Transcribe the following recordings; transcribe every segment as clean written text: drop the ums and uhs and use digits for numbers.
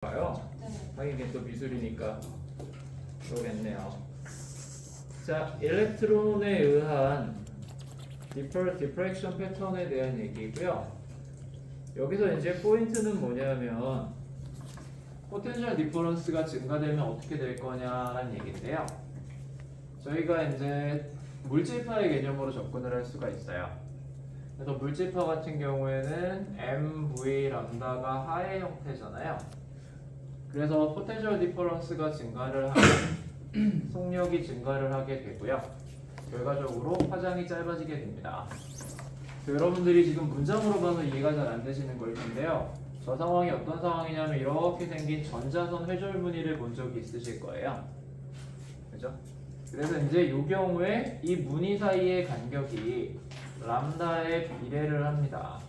봐요. 네. 하긴 또 미술이니까 그러겠네요. 자, 일렉트론에 의한 디프렉션 패턴에 대한 얘기고요. 여기서 이제 포인트는 뭐냐면 포텐셜 디퍼런스가 증가되면 어떻게 될 거냐라는 얘기인데요. 저희가 이제 물질파의 개념으로 접근을 할 수가 있어요. 그래서 물질파 같은 경우에는 mv 람다가 하의 형태잖아요. 그래서 포텐셜 디퍼런스가 증가를 하면 속력이 증가를 하게 되고요. 결과적으로 파장이 짧아지게 됩니다. 여러분들이 지금 문장으로 봐서 이해가 잘 안 되시는 걸 텐데요. 저 상황이 어떤 상황이냐면 이렇게 생긴 전자선 회절 무늬를 본 적이 있으실 거예요. 그죠? 그래서 이제 이 경우에 이 무늬 사이의 간격이 람다에 비례를 합니다.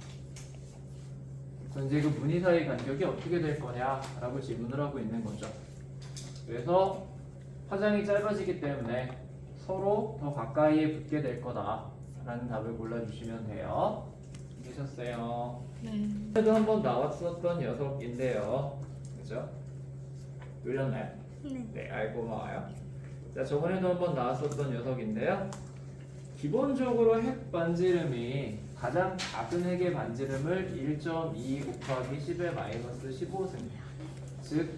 그래서 이제 그 무늬 사이 간격이 어떻게 될 거냐라고 질문을 하고 있는 거죠. 그래서 파장이 짧아지기 때문에 서로 더 가까이에 붙게 될 거다라는 답을 골라주시면 돼요. 되셨어요? 네. 전에도 한번 나왔었던 녀석인데요. 그죠? 놀렸나요? 네. 네, 알고 고마워요. 자, 저번에도 한번 나왔었던 녀석인데요. 기본적으로 핵 반지름이 가장 작은 핵의 반지름을 1.2 곱하기 10의 마이너스 15승, 즉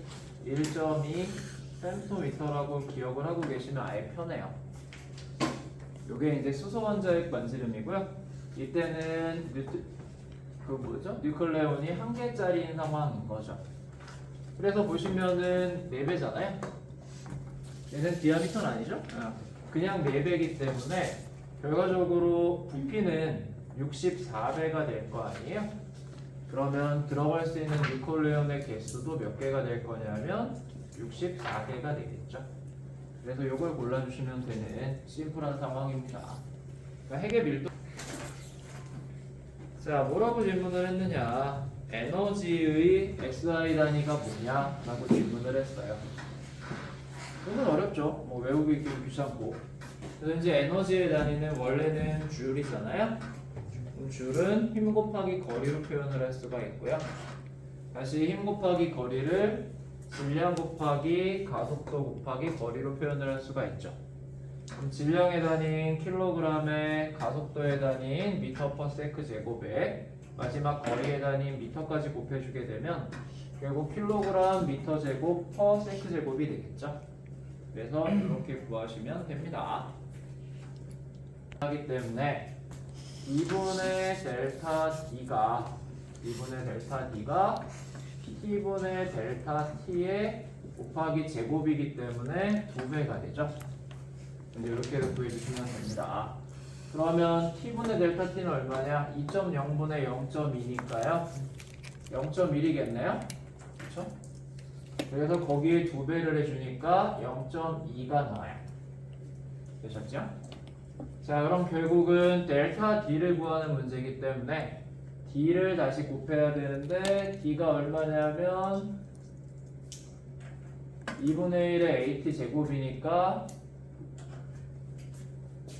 1.2 femto라고 기억을 하고 계시면 아예 편해요. 요게 이제 수소 원자핵 반지름이고요. 이때는 뉴클레온이 한 개짜리인 상황인 거죠. 그래서 보시면은 4배잖아요. 얘는 디아미터는 아니죠? 그냥 4배이기 때문에 결과적으로 부피는 64배가 될 거 아니에요? 그러면 들어갈 수 있는 뉴클레온의 개수도 몇 개가 될 거냐면 64개가 되겠죠. 그래서 이걸 골라주시면 되는 심플한 상황입니다. 그러니까 핵의 밀도. 자, 뭐라고 질문을 했느냐? 에너지의 SI 단위가 뭐냐? 라고 질문을 했어요. 이건 어렵죠. 뭐 외우기 귀찮고. 그래서 이제 에너지의 단위는 원래는 줄이잖아요. 그럼 줄은 힘 곱하기 거리로 표현을 할 수가 있고요. 다시 힘 곱하기 거리를 질량 곱하기 가속도 곱하기 거리로 표현을 할 수가 있죠. 그럼 질량의 단위인 킬로그램에 가속도의 단위인 미터 퍼 세크 제곱에 마지막 거리의 단위인 미터까지 곱해주게 되면 결국 킬로그램 미터 제곱 퍼 세크 제곱이 되겠죠. 그래서 이렇게 구하시면 됩니다. 하기 때문에 2분의 델타 D가 T분의 델타 T의 곱하기 제곱이기 때문에 2배가 되죠. 이제 이렇게 구해주시면 됩니다. 그러면 T분의 델타 T는 얼마냐? 2.0분의 0.2니까요. 0.1이겠네요. 그렇죠? 그래서 거기에 2배를 해주니까 0.2가 나와요. 되셨죠? 자, 그럼 결국은 델타 D를 구하는 문제이기 때문에 D를 다시 곱해야 되는데 D가 얼마냐면 2분의 1의 AT 제곱이니까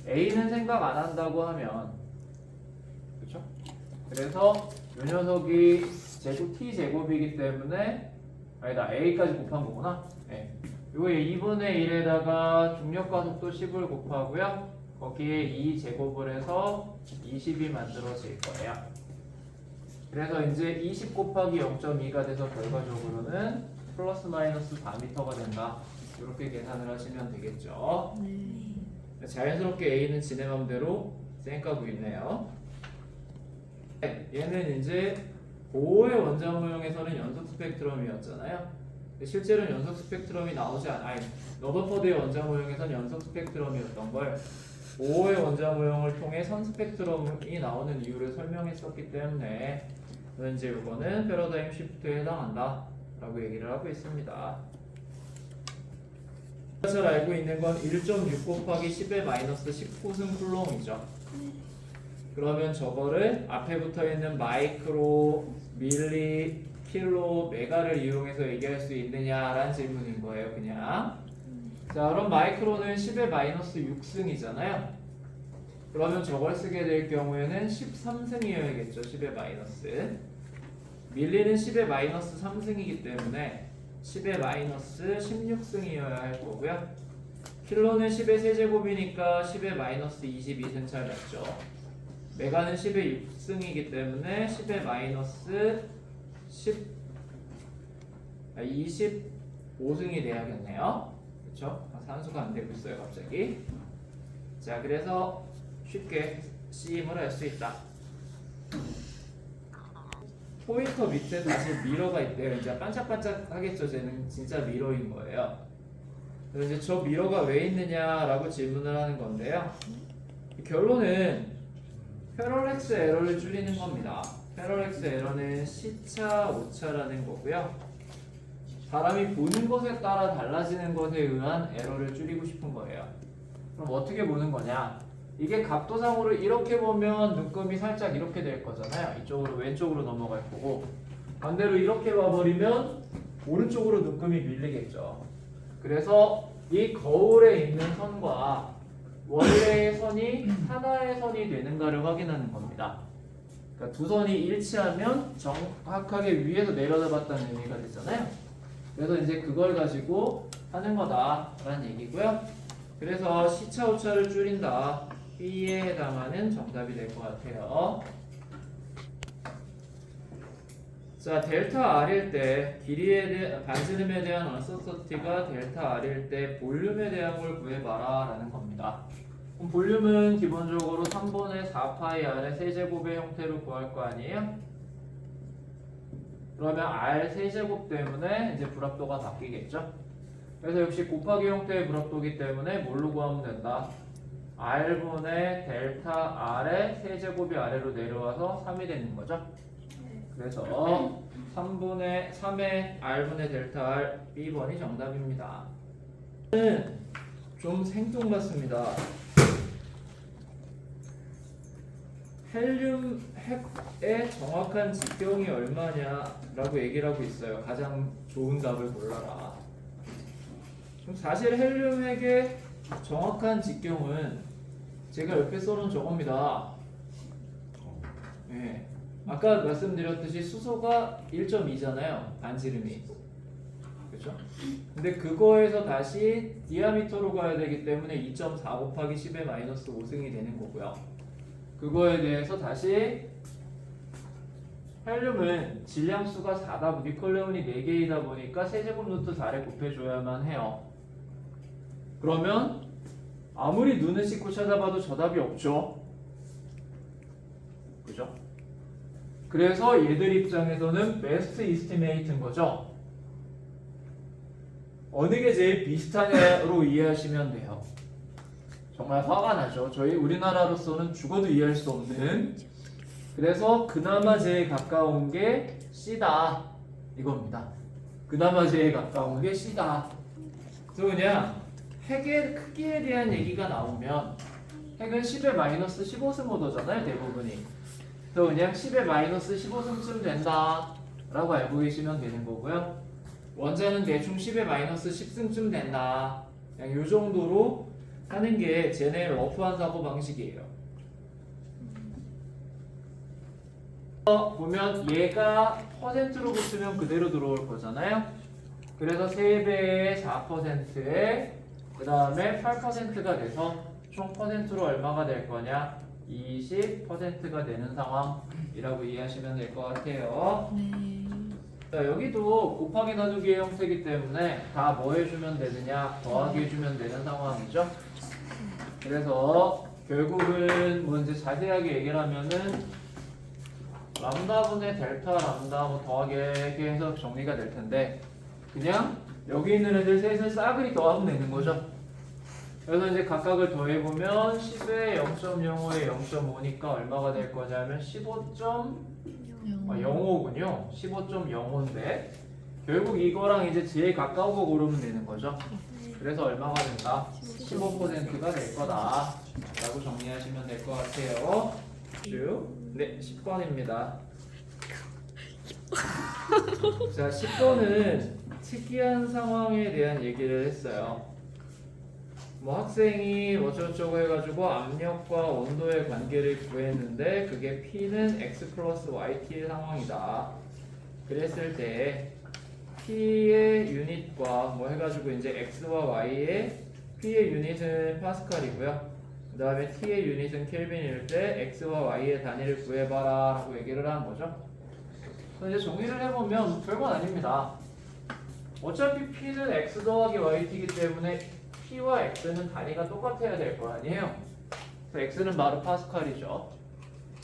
A는 생각 안 한다고 하면 그렇죠? 그래서 이 녀석이 제곱 T 제곱이기 때문에 아니다 A까지 곱한 거구나. 네. 요거 2분의 1에다가 중력 가속도 10을 곱하고요. 거기에 2 제곱을 해서 20이 만들어질 거예요. 그래서 이제 20 곱하기 0.2가 돼서 결과적으로는 플러스 마이너스 4m가 된다. 이렇게 계산을 하시면 되겠죠. 네. 자연스럽게 A는 지네 맘대로 쌩까고 있네요. 얘는 이제 5의 원자 모형에서는 연속 스펙트럼이었잖아요. 실제로는 연속 스펙트럼이 나오지 않아요. 러더퍼드의 원자 모형에서는 연속 스펙트럼이었던 걸 5의 원자 모형을 통해 선 스펙트럼이 나오는 이유를 설명했었기 때문에 이제 이거는 패러다임 시프트에 해당한다 라고 얘기를 하고 있습니다. 잘 알고 있는 건 1.6 곱하기 10의 마이너스 19승 쿨롱이죠. 그러면 저거를 앞에 붙어 있는 마이크로, 밀리, 킬로, 메가를 이용해서 얘기할 수 있느냐라는 질문인 거예요, 그냥. 자, 그럼 마이크로는 10의 마이너스 6승이잖아요. 그러면 저걸 쓰게 될 경우에는 13승이어야겠죠, 10의 마이너스. 밀리는 10의 마이너스 3승이기 때문에 10의 마이너스 16승이어야 할 거고요. 킬로는 10의 세제곱이니까 10의 마이너스 22승 잘 맞죠. 메가는 10의 6승이기 때문에 10의 마이너스 25승이 돼야겠네요. 그렇죠? 산수가 안 되고 있어요 갑자기. 자, 그래서 쉽게 시임을 할 수 있다. 포인터 밑에 다시 미러가 있대요. 이제 반짝반짝 하겠죠. 쟤는 진짜 미러인 거예요. 그래서 이제 저 미러가 왜 있느냐라고 질문을 하는 건데요. 결론은 패럴렉스 에러를 줄이는 겁니다. 패럴렉스 에러는 시차, 오차라는 거고요. 사람이 보는 것에 따라 달라지는 것에 의한 에러를 줄이고 싶은 거예요. 그럼 어떻게 보는 거냐? 이게 각도상으로 이렇게 보면 눈금이 살짝 이렇게 될 거잖아요. 이쪽으로 왼쪽으로 넘어갈 거고, 반대로 이렇게 봐버리면 오른쪽으로 눈금이 밀리겠죠. 그래서 이 거울에 있는 선과 원래의 선이 하나의 선이 되는가를 확인하는 겁니다. 그러니까 두 선이 일치하면 정확하게 위에서 내려다 봤다는 의미가 되잖아요. 그래서 이제 그걸 가지고 하는 거다라는 얘기고요. 그래서 시차 오차를 줄인다. B에 해당하는 정답이 될 것 같아요. 자, 델타 R일 때 길이에 대한 반지름에 대한 언서서티가 델타 R일 때 볼륨에 대한 걸 구해봐라 라는 겁니다. 그럼 볼륨은 기본적으로 3분의 4파이 R의 세제곱의 형태로 구할 거 아니에요? 그러면 R 세제곱 때문에 이제 불합도가 바뀌겠죠? 그래서 역시 곱하기 형태의 불합도이기 때문에 뭘로 구하면 된다? R분의 델타 R의 세제곱이 아래로 내려와서 3이 되는 거죠? 그래서 3의 R분의 델타 R B번이 정답입니다. 좀 생뚱맞습니다. 헬륨 핵의 정확한 직경이 얼마냐라고 얘기를 하고 있어요. 가장 좋은 답을 골라라. 그럼 사실 헬륨 핵의 정확한 직경은 제가 옆에 써놓은 저겁니다. 네. 아까 말씀드렸듯이 수소가 1.2잖아요. 반지름이. 그렇죠? 근데 그거에서 다시 디아미터로 가야 되기 때문에 2.4 곱하기 10의 마이너스 5승이 되는 거고요. 그거에 대해서 다시 헬륨은 질량수가 4다, 니켈레온이 4개이다 보니까 세제곱 루트 4를 곱해줘야만 해요. 그러면 아무리 눈을 씻고 찾아봐도 저 답이 없죠. 그죠? 그래서 얘들 입장에서는 베스트 이스티메이트인 거죠. 어느 게 제일 비슷하냐로 이해하시면 돼요. 정말 화가 나죠. 저희 우리나라로서는 죽어도 이해할 수 없는. 그래서 그나마 제일 가까운 게 C다 이겁니다. 그나마 제일 가까운 게 C다. 그래서 그냥 핵의 크기에 대한 얘기가 나오면 핵은 10의 마이너스 15승 오더잖아요, 대부분이. 그래서 그냥 10의 마이너스 15승쯤 된다 라고 알고 계시면 되는 거고요. 원자는 대충 10의 마이너스 10승쯤 된다. 그냥 요 정도로 하는 게 쟤네 러프한 사고 방식이에요. 보면 얘가 퍼센트로 붙으면 그대로 들어올 거잖아요. 그래서 3배의 4%에 그 다음에 8%가 돼서 총 퍼센트로 얼마가 될 거냐? 20%가 되는 상황이라고 이해하시면 될 것 같아요. 네. 자, 여기도 곱하기 나누기의 형태이기 때문에 다 뭐 해주면 되느냐? 더하기 해주면 되는 상황이죠. 그래서 결국은 뭐 이제 자세하게 얘기를 하면은 람다분의 델타 람다 뭐 더하기 이렇게 해서 정리가 될 텐데 그냥 여기 있는 애들 셋을 싸그리 더하면 되는 거죠. 그래서 이제 각각을 더해보면 10에 0.05에 0.5니까 얼마가 될 거냐면 15.05군요. 15.05인데 결국 이거랑 이제 제일 가까운 거 고르면 되는 거죠. 그래서 얼마가 된다? 15%가 될 거다 라고 정리하시면 될 것 같아요. 네, 10번입니다. 자, 10번은 특이한 상황에 대한 얘기를 했어요. 뭐 학생이 어쩌고저쩌고 해가지고 압력과 온도의 관계를 구했는데 그게 P는 X 플러스 YT의 상황이다. 그랬을 때 P의 유닛과 뭐 해가지고 이제 X와 Y의 P의 유닛은 파스칼이고요. 그 다음에 T의 유닛은 켈빈일 때 X와 Y의 단위를 구해봐라 라고 얘기를 하는 거죠. 그래서 이제 정리를 해보면 별건 아닙니다. 어차피 P는 X 더하기 YT이기 때문에 P와 X는 단위가 똑같아야 될 거 아니에요. 그래서 X는 바로 파스칼이죠.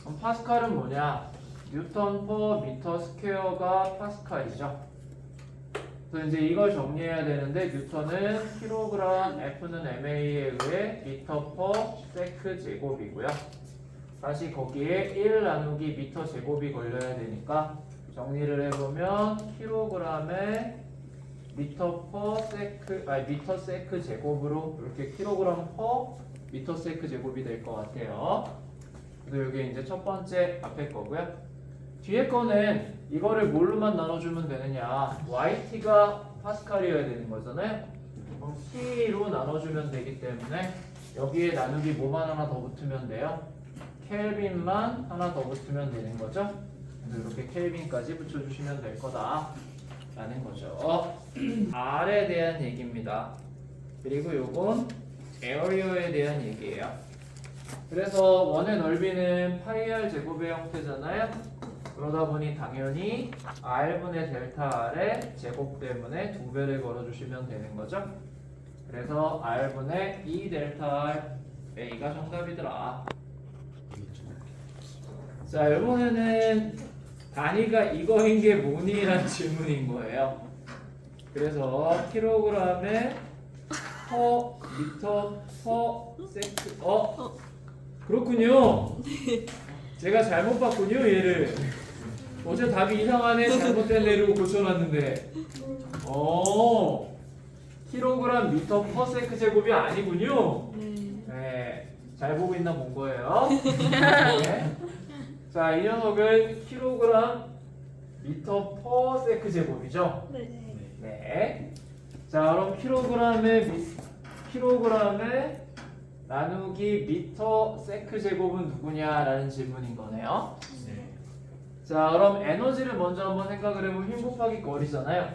그럼 파스칼은 뭐냐? 뉴턴 퍼 미터 스퀘어가 파스칼이죠. 그래서 이제 이걸 정리해야 되는데 뉴턴은 킬로그램, F는 MA에 의해 미터 퍼 세크 제곱이고요. 다시 거기에 1 나누기 미터 제곱이 걸려야 되니까 정리를 해보면 킬로그램에 미터 퍼 세크, 미터 세크 제곱으로 이렇게 킬로그램 퍼 미터 세크 제곱이 될 것 같아요. 그래서 여기 이제 첫 번째 앞에 거고요. 뒤에 거는 이거를 뭘로만 나눠주면 되느냐? YT가 파스칼이어야 되는 거잖아요. 그럼 T로 나눠주면 되기 때문에 여기에 나누기 뭐만 하나 더 붙으면 돼요? 켈빈만 하나 더 붙으면 되는 거죠. 그래서 이렇게 켈빈까지 붙여주시면 될 거다 라는 거죠. R에 대한 얘기입니다. 그리고 요건 에어리어에 대한 얘기예요. 그래서 원의 넓이는 파이 R 제곱의 형태잖아요. 그러다 보니 당연히 R분의 델타 R의 제곱 때문에 2배를 걸어주시면 되는 거죠. 그래서 R분의 2 델타 R A가 정답이더라. 자, 이번에는 단위가 이거인 게 뭐니? 라는 질문인 거예요. 그래서 킬로그램에 퍼 미터 퍼 세크 그렇군요. 제가 잘못 봤군요, 얘를. 어제 답이 이상하네. 잘못된 애로 고쳐놨는데. 킬로그램 미터 퍼 세크 제곱이 아니군요. 네, 잘 보고 있나 본 거예요. 네. 자, 이 녀석은 킬로그램 미터 퍼 세크 제곱이죠. 네. 자, 그럼 킬로그램에 나누기 미터 세크 제곱은 누구냐라는 질문인 거네요. 자, 그럼 에너지를 먼저 한번 생각을 해보면 힘 곱하기 거리잖아요.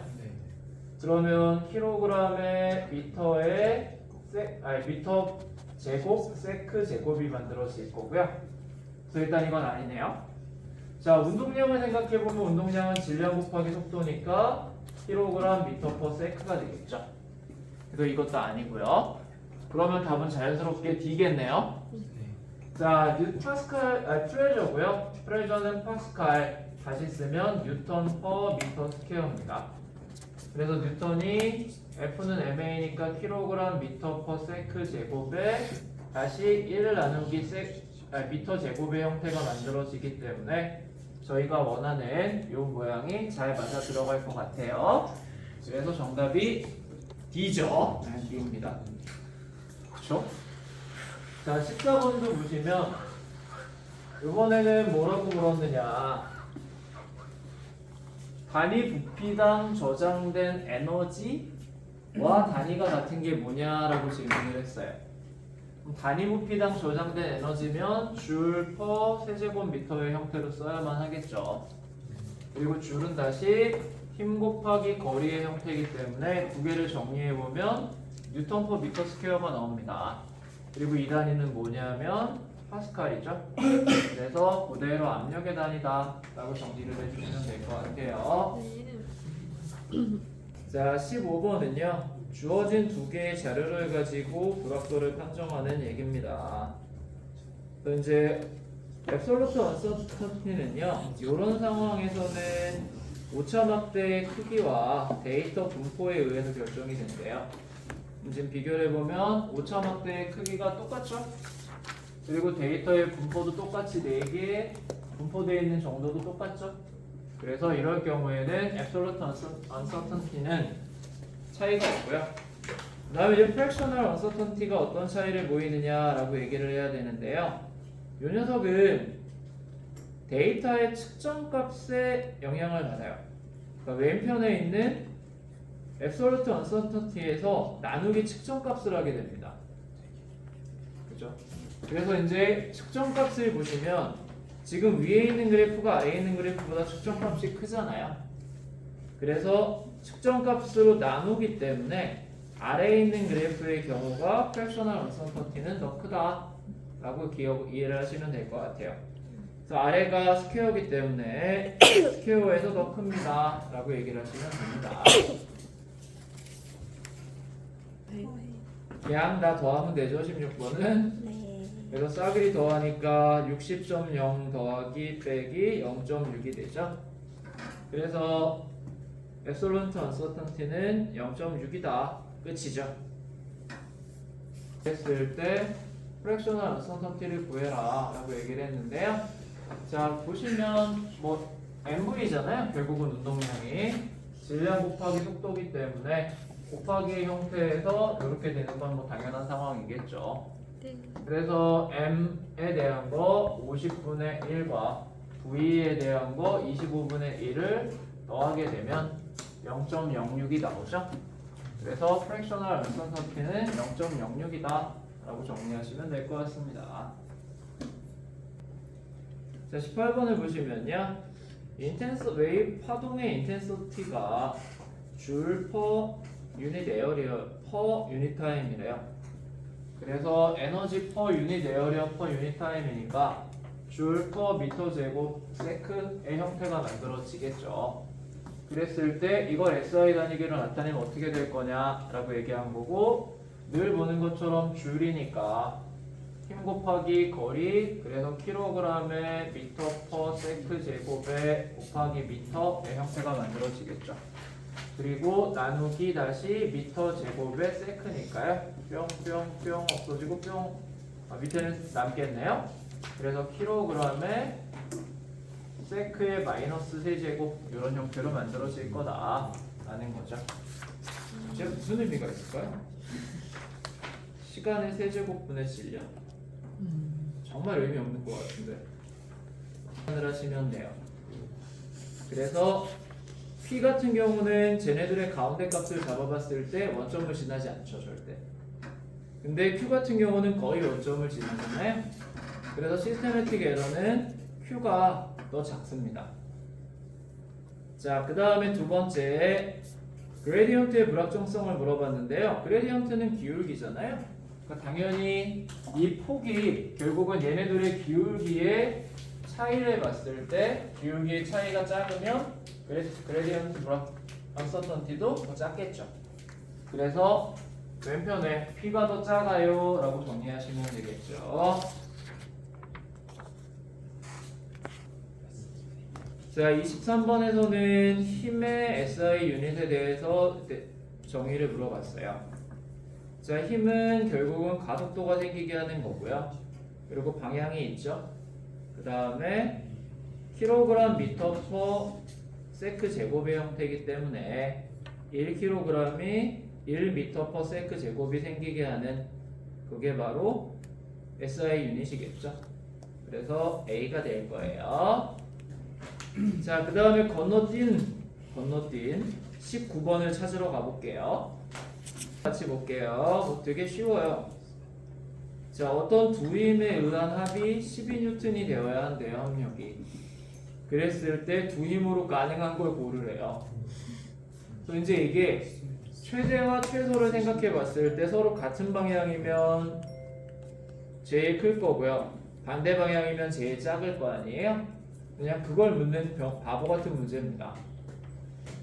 그러면 킬로그램에 미터에 미터 제곱 세크 제곱이 만들어질 거고요. 그래서 일단 이건 아니네요. 자, 운동량을 생각해 보면 운동량은 질량 곱하기 속도니까 킬로그램 미터 퍼 세크가 되겠죠. 그래서 이것도 아니고요. 그러면 답은 자연스럽게 D겠네요. 자, 프레저고요. 프레저는 파스칼. 다시 쓰면 뉴턴 퍼 미터 스퀘어입니다. 그래서 뉴턴이 F는 MA니까 킬로그램 미터 퍼 세크 제곱에 다시 1 나누기 미터 제곱의 형태가 만들어지기 때문에 저희가 원하는 이 모양이 잘 맞아 들어갈 것 같아요. 그래서 정답이 D죠. D입니다. 그렇죠? 자, 14번도 보시면 이번에는 뭐라고 물었느냐? 단위 부피당 저장된 에너지와 단위가 같은 게 뭐냐라고 질문을 했어요. 그럼 단위 부피당 저장된 에너지면 줄 퍼 세제곱미터의 형태로 써야만 하겠죠. 그리고 줄은 다시 힘 곱하기 거리의 형태이기 때문에 두 개를 정리해보면 뉴턴 퍼 미터 스퀘어가 나옵니다. 그리고 이 단위는 뭐냐면 파스칼이죠. 그래서 그대로 압력의 단위다 라고 정리를 해주시면 될 것 같아요. 자, 15번은요. 주어진 두 개의 자료를 가지고 불확도를 판정하는 얘기입니다. 이제 앱솔루트 언서턴티는요. 이런 상황에서는 오차막대의 크기와 데이터 분포에 의해서 결정이 된대요. 지금 비교를 해보면 오차막대의 크기가 똑같죠? 그리고 데이터의 분포도 똑같이 4개 분포되어 있는 정도도 똑같죠? 그래서 이럴 경우에는 Absolute Uncertainty는 차이가 없고요. 그 다음에 이제 Fractional Uncertainty가 어떤 차이를 보이느냐라고 얘기를 해야 되는데요. 이 녀석은 데이터의 측정값에 영향을 받아요. 그러니까 왼편에 있는 Absolute Uncertainty에서 나누기 측정값을 하게 됩니다. 그죠? 그래서 이제 측정값을 보시면 지금 위에 있는 그래프가 아래에 있는 그래프보다 측정값이 크잖아요. 그래서 측정값으로 나누기 때문에 아래에 있는 그래프의 경우가 프랙셔널 언서턴티는 더 크다라고 이해를 하시면 될 것 같아요. 그래서 아래가 스퀘어이기 때문에 스퀘어에서 더 큽니다라고 얘기를 하시면 됩니다. 양 다 더하면 되죠. 16번은. 네. 그래서 싸그리 더하니까 60.0 더하기 빼기 0.6이 되죠. 그래서 앱솔루트 언서턴티는 0.6이다. 끝이죠. 했을 때 프랙셔널 언서턴티를 구해라 라고 얘기를 했는데요. 자, 보시면 뭐 MV잖아요. 결국은 운동량이 질량 곱하기 속도기 때문에 곱하기 형태에서 이렇게 되는 건 뭐 당연한 상황이겠죠. 네. 그래서 M에 대한 거 50분의 1과 V에 대한 거 25분의 1을 더하게 되면 0.06이 나오죠. 그래서 프랙셔널 언서턴티는 0.06이다 라고 정리하시면 될 것 같습니다. 자, 18번을 보시면요. 웨이브 파동의 인텐시티가 줄 퍼 유닛 에어리어 퍼 유닛 타임이래요. 그래서 에너지 퍼 유닛 에어리어 퍼 유닛 타임이니까 줄 퍼 미터 제곱 세크의 형태가 만들어지겠죠. 그랬을 때 이걸 SI 단위계로 나타내면 어떻게 될 거냐라고 얘기한 거고, 늘 보는 것처럼 줄이니까 힘 곱하기 거리, 그래서 킬로그램에 미터 퍼 세크 제곱에 곱하기 미터의 형태가 만들어지겠죠. 그리고 나누기 다시 미터 제곱의 세크니까요. 뿅뿅뿅 없어지고 뿅, 밑에는 남겠네요. 그래서 킬로그램에 세크의 마이너스 세제곱 이런 형태로 만들어질 거다라는 거죠. 제가 무슨 의미가 있을까요? 시간의 세제곱분의 질량. 정말 의미 없는 것 같은데 계산을 하시면 돼요. 그래서 P 같은 경우는 쟤네들의 가운데 값을 잡아봤을 때 원점을 지나지 않죠, 절대. 근데 Q 같은 경우는 거의 원점을 지나잖아요. 그래서 시스테매틱 에러는 Q가 더 작습니다. 자, 그 다음에 두 번째 그레디언트의 불확정성을 물어봤는데요. 그레디언트는 기울기잖아요. 그러니까 당연히 이 폭이 결국은 얘네들의 기울기의 차이를 봤을 때 기울기의 차이가 작으면 그레디언트 언서턴티도 더 작겠죠. 그래서 왼편에 P가 더 작아요 라고 정리하시면 되겠죠. 자, 23번에서는 힘의 SI 유닛에 대해서 정의를 물어봤어요. 자, 힘은 결국은 가속도가 생기게 하는 거고요. 그리고 방향이 있죠. 그 다음에 킬로그램 미터 퍼 세크 제곱의 형태이기 때문에 1kg이 1m per 세크 제곱이 생기게 하는 그게 바로 SI 유닛이겠죠. 그래서 A가 될 거예요. 자, 그 다음에 건너뛴 19번을 찾으러 가볼게요. 같이 볼게요. 뭐 되게 쉬워요. 자, 어떤 두 힘에 의한 합이 12N이 되어야 한대요, 합력이. 그랬을 때 두 힘으로 가능한 걸 고르래요. 그래서 이제 이게 최대와 최소를 생각해 봤을 때 서로 같은 방향이면 제일 클 거고요. 반대 방향이면 제일 작을 거 아니에요? 그냥 그걸 묻는 바보 같은 문제입니다.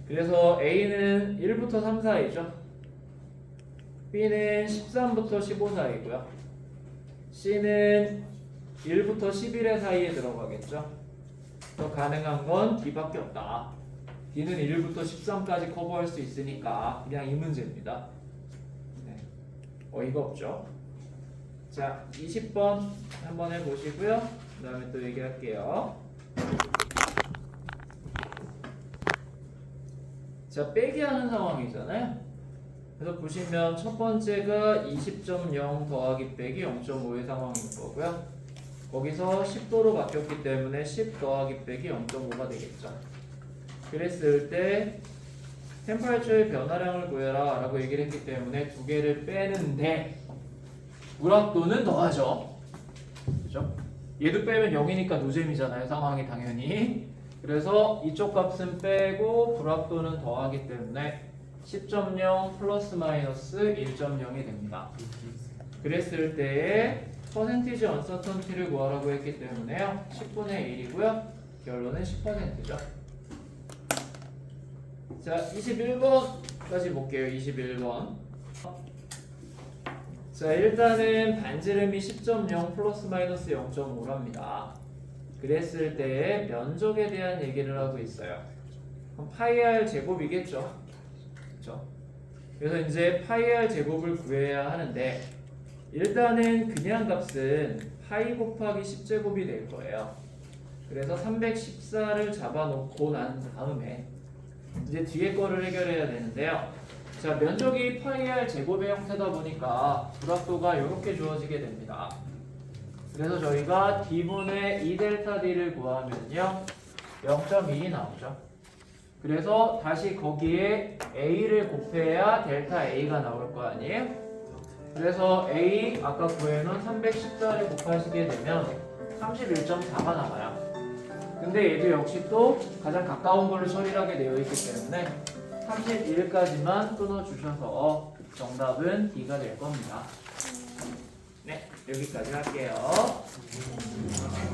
그래서 A는 1부터 3 사이죠. B는 13부터 15 사이고요. C는 1부터 11의 사이에 들어가겠죠. 더 가능한 건 D밖에 없다. D는 1부터 13까지 커버할 수 있으니까 그냥 이 문제입니다. 네. 어이가 없죠. 자, 20번 한번 해보시고요. 그 다음에 또 얘기할게요. 자, 빼기 하는 상황이잖아요. 그래서 보시면 첫 번째가 20.0 더하기 빼기 0.5의 상황인 거고요. 거기서 10도로 바뀌었기 때문에 10 더하기 빼기 0.5가 되겠죠. 그랬을 때 템퍼레처의 변화량을 구해라 라고 얘기를 했기 때문에 두 개를 빼는데 물압도는 더하죠. 그죠? 얘도 빼면 0이니까 노잼이잖아요, 상황이 당연히. 그래서 이쪽 값은 빼고 불합도는 더하기 때문에 10.0 플러스 마이너스 1.0이 됩니다. 그랬을 때에 퍼센티지 언서턴티를 구하라고 했기 때문에요. 10분의 1이고요. 결론은 10%죠. 자, 21번까지 볼게요. 21번. 자, 일단은 반지름이 10.0 플러스 마이너스 0.5랍니다. 그랬을 때의 면적에 대한 얘기를 하고 있어요. 그럼 파이 r 제곱이겠죠. 그렇죠? 그래서 이제 파이 r 제곱을 구해야 하는데 일단은 그냥 값은 파이 곱하기 10제곱이 될 거예요. 그래서 314를 잡아놓고 난 다음에 이제 뒤에 거를 해결해야 되는데요. 자, 면적이 파이 r 제곱의 형태다 보니까 불합도가 이렇게 주어지게 됩니다. 그래서 저희가 d분의 2델타 d를 구하면요 0.1이 나오죠. 그래서 다시 거기에 a를 곱해야 델타 a가 나올 거 아니에요? 그래서 a 아까 구해놓은 314를 곱하시게 되면 31.4가 나와요. 근데 얘도 역시 또 가장 가까운 걸로 처리를 하게 되어 있기 때문에 31까지만 끊어주셔서 정답은 D가 될 겁니다. 네, 여기까지 할게요.